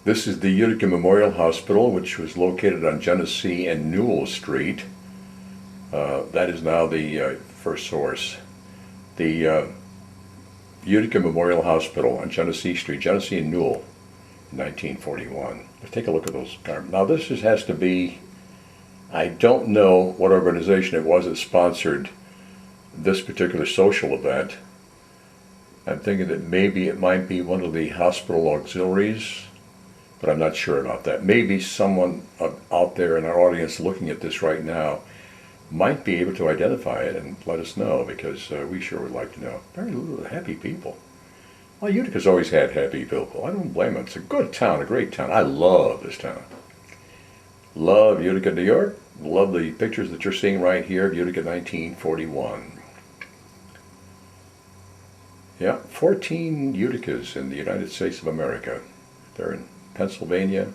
This is the Utica Memorial Hospital, which was located on Genesee and Newell Street. That is now the First Source. The Utica Memorial Hospital on Genesee Street, Genesee and Newell, 1941. Let's take a look at those. Now this has to be, I don't know what organization it was that sponsored this particular social event. I'm thinking that maybe it might be one of the hospital auxiliaries, but I'm not sure about that. Maybe someone out there in our audience looking at this right now might be able to identify it and let us know, because we sure would like to know. Very happy people. Well, Utica's always had happy people. I don't blame them. It's a good town, a great town. I love this town. Love Utica, New York. Love the pictures that you're seeing right here of Utica 1941. Yeah, 14 Uticas in the United States of America. They're in Pennsylvania,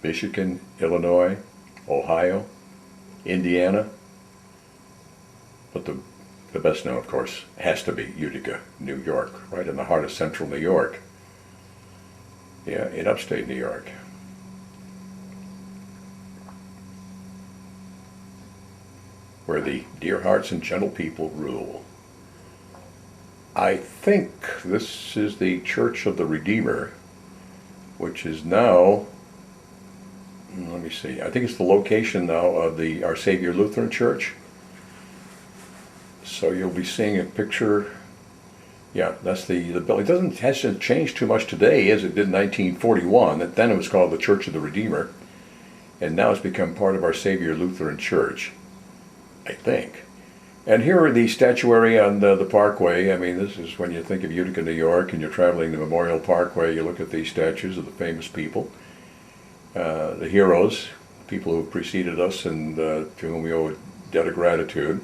Michigan, Illinois, Ohio, Indiana. But the best known, of course, has to be Utica, New York, right in the heart of central New York. Yeah, in upstate New York. Where the dear hearts and gentle people rule. I think this is the Church of the Redeemer, which is now, let me see, I think it's the location now of the Our Savior Lutheran Church. So you'll be seeing a picture. Yeah, that's the building. It hasn't changed too much today as it did in 1941. Then it was called the Church of the Redeemer, and now it's become part of Our Savior Lutheran Church, I think. And here are the statuary on the Parkway. I mean, this is when you think of Utica, New York, and you're traveling the Memorial Parkway, you look at these statues of the famous people, the heroes, people who have preceded us and to whom we owe a debt of gratitude.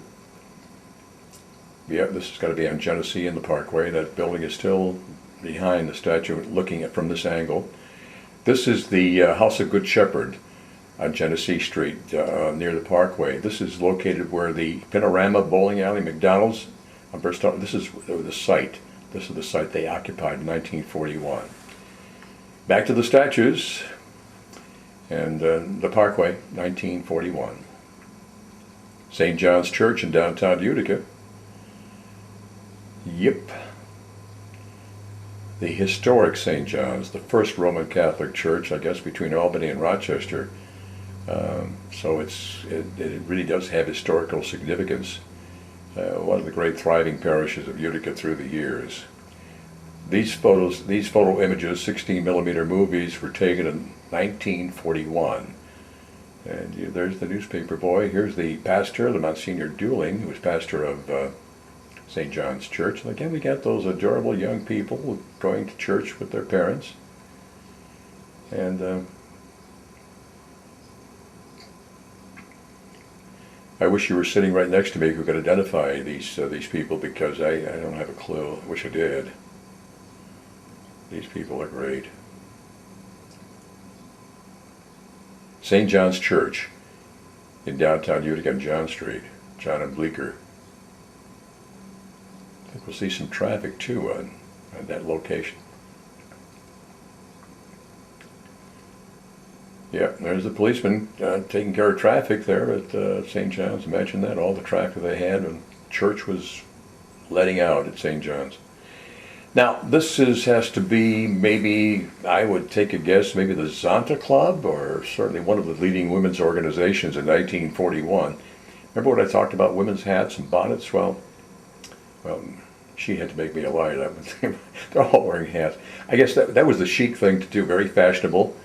Yeah, this has got to be on Genesee and the Parkway. That building is still behind the statue, looking at from this angle. This is the House of Good Shepherd on Genesee Street near the Parkway. This is located where the Panorama Bowling Alley, McDonald's, this is the site. This is the site they occupied in 1941. Back to the statues and the Parkway, 1941. St. John's Church in downtown Utica. Yep. The historic St. John's, the first Roman Catholic church, I guess, between Albany and Rochester. So it really does have historical significance. One of the great thriving parishes of Utica through the years. These photo images, 16mm movies, were taken in 1941. And there's the newspaper boy. Here's the pastor, the Monsignor Dooling, who was pastor of St. John's Church. And again, we got those adorable young people going to church with their parents. And I wish you were sitting right next to me who could identify these people, because I don't have a clue. I wish I did. These people are great. St. John's Church in downtown Utica on John Street, John and Bleecker. I think we'll see some traffic too on that location. Yeah, there's the policeman taking care of traffic there at St. John's. Imagine that, all the traffic they had when church was letting out at St. John's. Now, this has to be, maybe, I would take a guess, maybe the Zonta Club, or certainly one of the leading women's organizations in 1941. Remember what I talked about, women's hats and bonnets? Well, she had to make me a liar. They're all wearing hats. I guess that was the chic thing to do, very fashionable,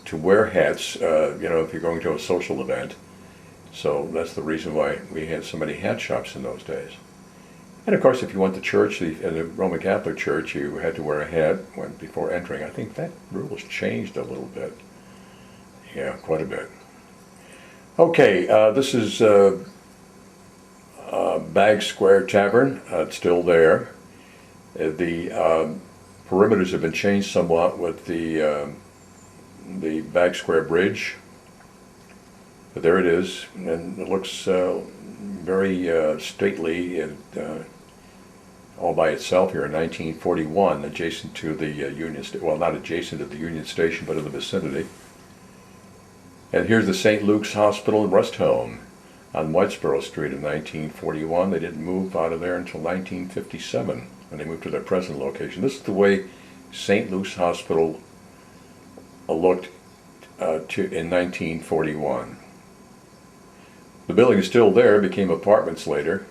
to wear hats, if you're going to a social event. So that's the reason why we had so many hat shops in those days. And of course, if you went to church, in the Roman Catholic Church, you had to wear a hat before entering. I think that rule has changed a little bit. Yeah, quite a bit. Okay, this is Bag Square Tavern. It's still there. The perimeters have been changed somewhat with the Bag Square Bridge. But there it is, and it looks very stately. all by itself here in 1941, adjacent to the Union Station. Well, not adjacent to the Union Station, but in the vicinity. And here's the St. Luke's Hospital and Rest Home on Whitesboro Street in 1941. They didn't move out of there until 1957 when they moved to their present location. This is the way St. Luke's Hospital looked in 1941. The building is still there, became apartments later.